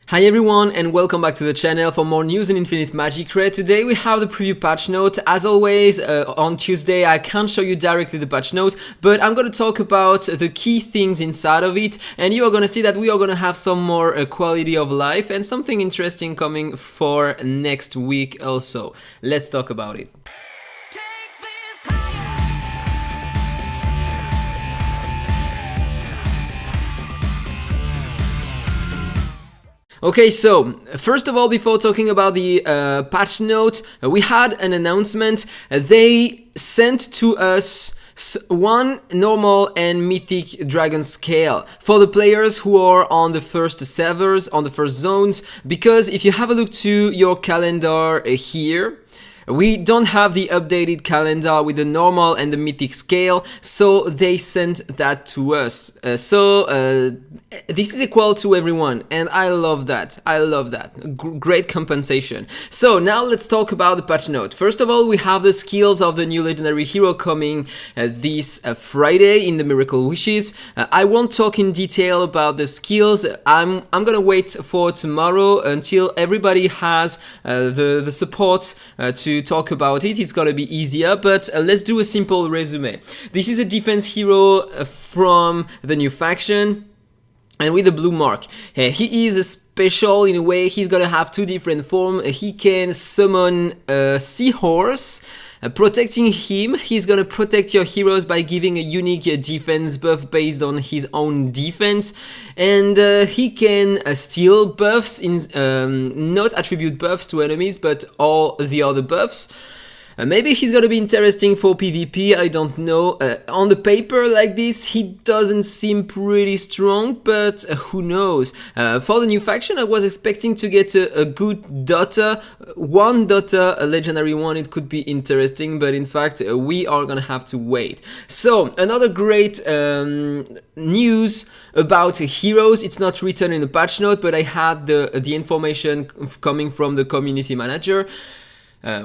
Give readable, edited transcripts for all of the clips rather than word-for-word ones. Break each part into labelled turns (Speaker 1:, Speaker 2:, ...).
Speaker 1: Hi everyone and welcome back to the channel for more news in Infinite Magicraid. Today we have the preview patch note. As always, on Tuesday I can't show you directly the patch note, but I'm going to talk about the key things inside of it, and you are going to see that we are going to have some more quality of life and something interesting coming for next week also. Let's talk about it. Okay, so first of all, before talking about the patch note, we had an announcement. They sent to us one normal and mythic dragon scale for the players who are on the first servers, on the first zones, because if you have a look to your calendar here, we don't have the updated calendar with the normal and the mythic scale, so they sent that to us. This is equal to everyone, and I love that. I love that. Great compensation. So now let's talk about the patch note. First of all, we have the skills of the new legendary hero coming this Friday in the Miracle Wishes. I won't talk in detail about the skills. I'm gonna wait for tomorrow until everybody has the support to talk about it. It's gonna be easier, but let's do a simple resume. This is a defense hero from the new faction, and with a blue mark. He is a special in a way. He's gonna have two different forms. He can summon a seahorse. Protecting him, he's gonna protect your heroes by giving a unique defense buff based on his own defense, and he can steal buffs, not attribute buffs to enemies, but all the other buffs. Maybe he's gonna be interesting for PvP, I don't know. On the paper like this, he doesn't seem pretty strong, but who knows. For the new faction, I was expecting to get a good Dota, one Dota, a legendary one. It could be interesting, but in fact, we are gonna have to wait. So, another great news about heroes. It's not written in the patch note, but I had the information coming from the community manager.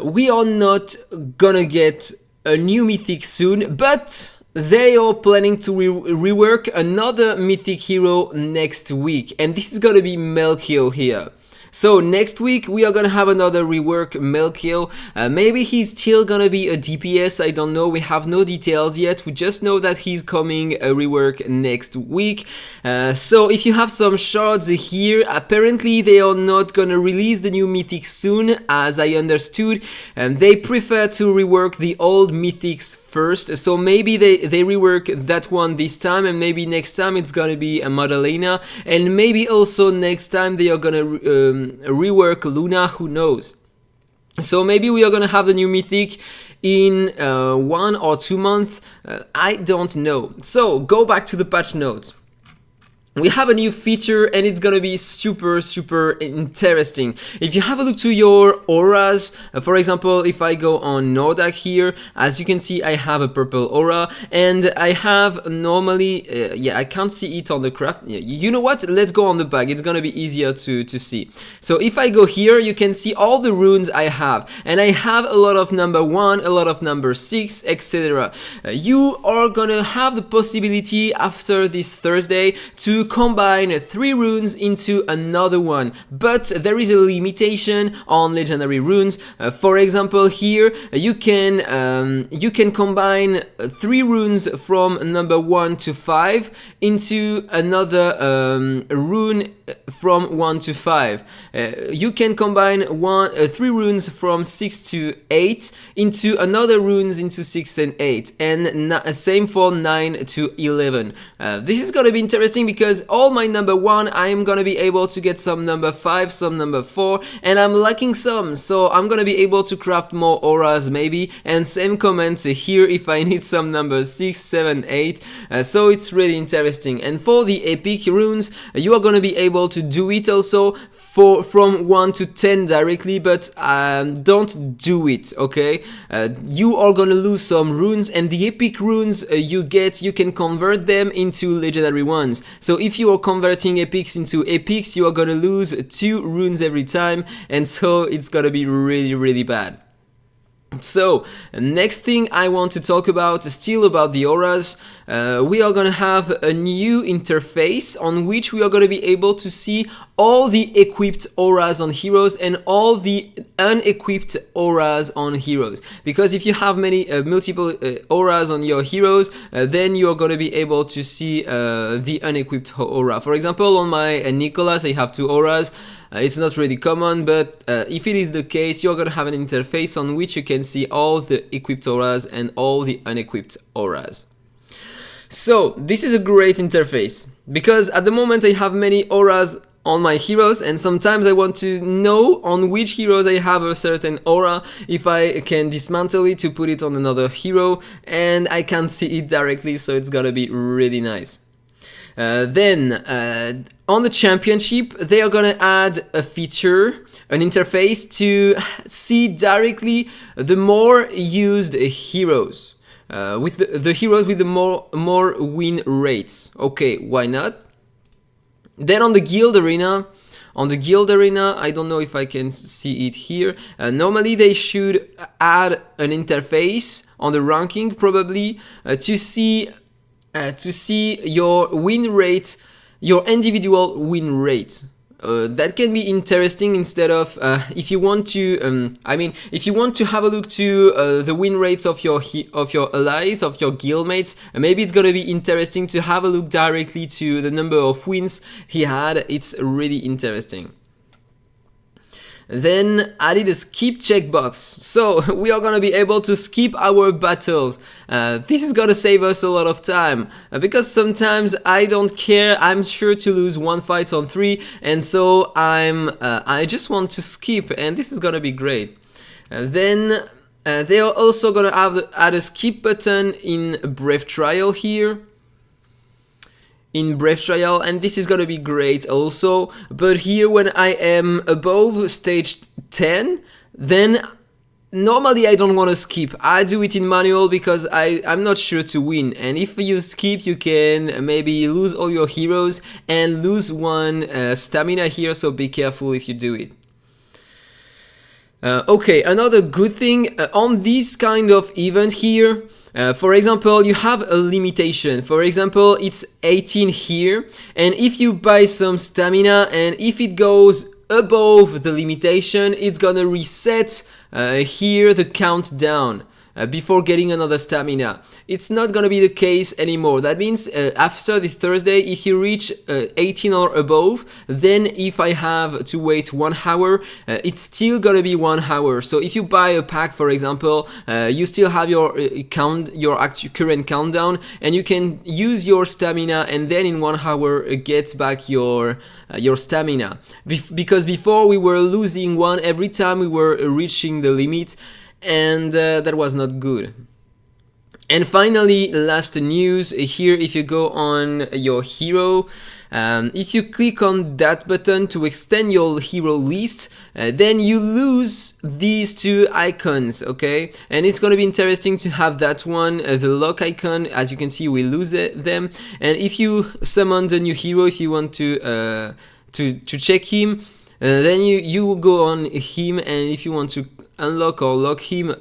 Speaker 1: We are not gonna get a new mythic soon, but they are planning to rework another mythic hero next week, and this is gonna be Melchior here. So next week we are gonna have another rework Melchior. Maybe he's still gonna be a DPS, I don't know, we have no details yet, we just know that he's coming a rework next week. So if you have some shards here, apparently they are not gonna release the new mythic soon, as I understood, and they prefer to rework the old mythics first, so maybe they rework that one this time, and maybe next time it's gonna be a Madalena, and maybe also next time they are gonna rework Luna, who knows. So maybe we are gonna have the new mythic in 1 or 2 months, I don't know. So go back to the patch note. We have a new feature, and it's gonna be super interesting. If you have a look to your auras, for example, if I go on Nordak here, as you can see, I have a purple aura, and I have normally, yeah, I can't see it on the craft. You know what? Let's go on the bag. It's gonna be easier to see. So if I go here, you can see all the runes I have, and I have a lot of number 1, a lot of number 6, etc. You are gonna have the possibility after this Thursday to combine 3 runes into another one, but there is a limitation on legendary runes. For example, here you can combine 3 runes from number 1 to 5 into another rune from 1 to 5. You can combine 3 runes from 6 to 8 into another runes into 6 and 8, and same for 9 to 11. This is gonna be interesting because all my number 1, I am gonna be able to get some number 5, some number 4, and I'm lacking some, so I'm gonna be able to craft more auras maybe, and same comments here if I need some number 6, 7, 8, so it's really interesting. And for the epic runes, you are gonna be able to do it also from 1 to 10 directly, but don't do it, okay? You are gonna lose some runes, and the epic runes you can convert them into legendary ones. So if you are converting epics into epics, you are gonna lose 2 runes every time, and so it's gonna be really bad. So, next thing I want to talk about is still about the auras. We are gonna have a new interface on which we are gonna be able to see all the equipped auras on heroes and all the unequipped auras on heroes. Because if you have many multiple auras on your heroes, then you are gonna be able to see the unequipped aura. For example, on my Nicholas, I have 2 auras. It's not really common, but if it is the case, you're gonna have an interface on which you can see all the equipped auras and all the unequipped auras. So this is a great interface because at the moment I have many auras on my heroes, and sometimes I want to know on which heroes I have a certain aura, if I can dismantle it to put it on another hero, and I can see it directly, so it's gonna be really nice. Then on the championship, they are gonna add a feature, an interface to see directly the more used heroes, with the heroes with the more win rates. Okay, why not? Then on the guild arena, I don't know if I can see it here. Normally they should add an interface on the ranking probably to see your win rate, your individual win rate. That can be interesting instead of if you want to if you want to have a look to the win rates of your allies, of your guildmates, maybe it's gonna be interesting to have a look directly to the number of wins he had. It's really interesting. Then added a skip checkbox, so we are gonna be able to skip our battles. This is gonna save us a lot of time because sometimes I don't care. I'm sure to lose 1 fight on 3, and so I just want to skip, and this is gonna be great. Then they are also gonna add a skip button in Brave Trial here. In Brave Trial, and this is gonna be great also, but here when I am above stage 10, then normally I don't want to skip. I do it in manual because I'm not sure to win, and if you skip you can maybe lose all your heroes and lose 1 stamina here, so be careful if you do it. Okay, another good thing on this kind of event here, for example, you have a limitation. For example, it's 18 here, and if you buy some stamina and if it goes above the limitation, it's gonna reset here the countdown. Before getting another stamina. It's not gonna be the case anymore. That means after the Thursday, if you reach 18 or above, then if I have to wait 1 hour, it's still gonna be 1 hour. So if you buy a pack, for example, you still have your current countdown, and you can use your stamina, and then in 1 hour get back your stamina. Because before we were losing 1 every time we were reaching the limit, and that was not good. And finally, last news here, if you go on your hero, if you click on that button to extend your hero list, then you lose these 2 icons, okay? And it's gonna be interesting to have that one, the lock icon. As you can see, we lose them. And if you summon the new hero, if you want to check him, then you go on him, and if you want to unlock or lock him,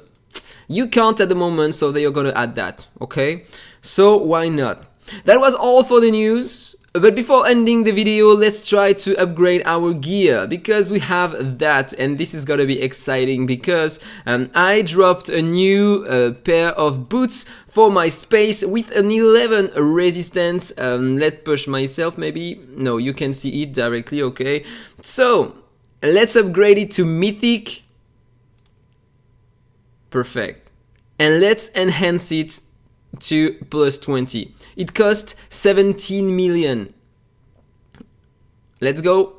Speaker 1: you can't at the moment, so they are gonna add that, okay? So why not? That was all for the news. But before ending the video, let's try to upgrade our gear, because we have that, and this is gonna be exciting because I dropped a new pair of boots for my space with an 11 resistance. Let's push myself maybe. No, you can see it directly, okay? So let's upgrade it to Mythic. Perfect. And let's enhance it to +20. It cost 17 million. Let's go.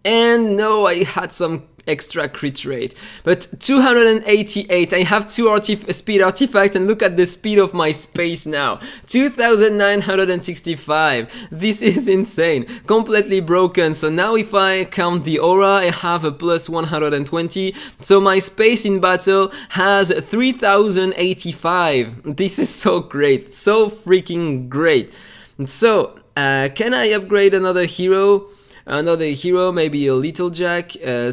Speaker 1: And no, I had some extra crit rate, but 288. I have 2 speed artifacts, and look at the speed of my space now, 2965. This is insane, completely broken. So now if I count the aura, I have a +120, so my space in battle has 3085. This is so great, so freaking great. So can I upgrade another hero? Maybe a little Jack. I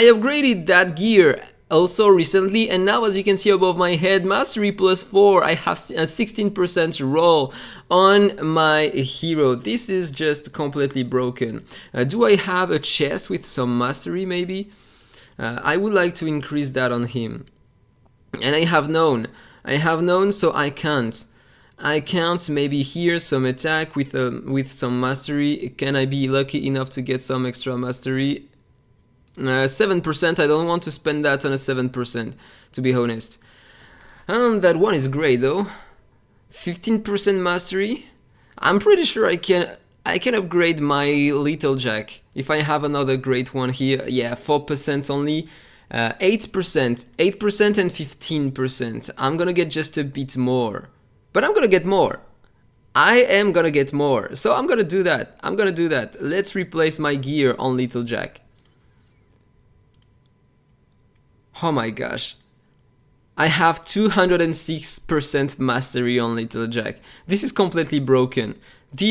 Speaker 1: upgraded that gear also recently, and now as you can see above my head, mastery +4, I have a 16% roll on my hero. This is just completely broken. Do I have a chest with some mastery maybe? I would like to increase that on him. And I have known, so I can't. Maybe here some attack with some mastery. Can I be lucky enough to get some extra mastery? 7%, I don't want to spend that on a 7%, to be honest. That one is great though. 15% mastery. I'm pretty sure I can upgrade my little jack if I have another great one here. Yeah, 4% only. 8% and 15%. I'm gonna get just a bit more, but I'm gonna get more. I am gonna get more, so I'm gonna do that. Let's replace my gear on little jack. Oh my gosh, I have 206% mastery on little jack. This is completely broken. So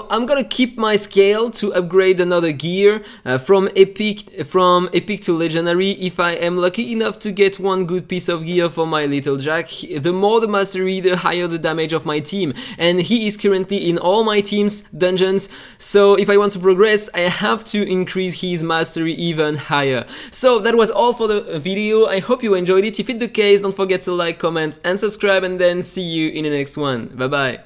Speaker 1: I'm gonna keep my scale to upgrade another gear from epic to legendary. If I am lucky enough to get one good piece of gear for my little jack, the more the mastery, the higher the damage of my team, and he is currently in all my team's dungeons, so if I want to progress, I have to increase his mastery even higher. So that was all for the video. I hope you enjoyed it. If it's the case, don't forget to like, comment and subscribe, and then see you in the next one. Bye bye.